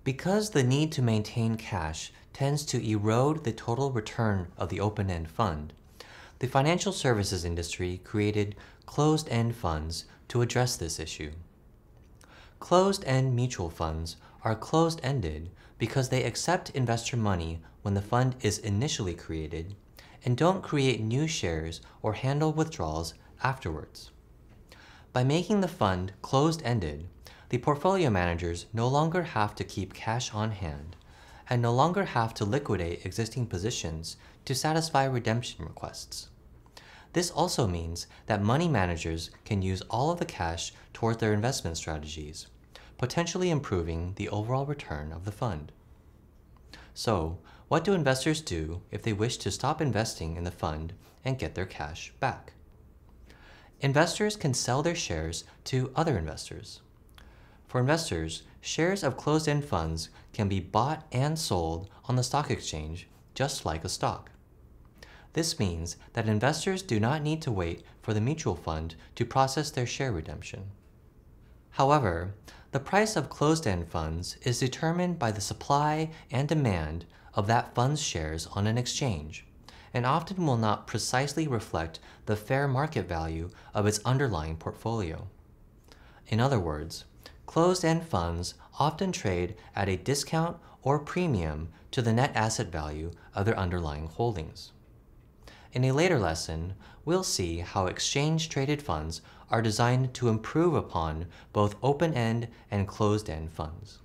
Because the need to maintain cash tends to erode the total return of the open-end fund, the financial services industry created closed-end funds to address this issue. Closed-end mutual funds are closed-ended because they accept investor money when the fund is initially created and don't create new shares or handle withdrawals afterwards. By making the fund closed-ended, the portfolio managers no longer have to keep cash on hand and no longer have to liquidate existing positions to satisfy redemption requests. This also means that money managers can use all of the cash towards their investment strategies, potentially improving the overall return of the fund. So, what do investors do if they wish to stop investing in the fund and get their cash back? Investors can sell their shares to other investors. For investors, shares of closed-end funds can be bought and sold on the stock exchange just like a stock. This means that investors do not need to wait for the mutual fund to process their share redemption. However, the price of closed-end funds is determined by the supply and demand of that fund's shares on an exchange, and often will not precisely reflect the fair market value of its underlying portfolio. In other words, closed-end funds often trade at a discount or premium to the net asset value of their underlying holdings. In a later lesson, we'll see how exchange-traded funds are designed to improve upon both open-end and closed-end funds.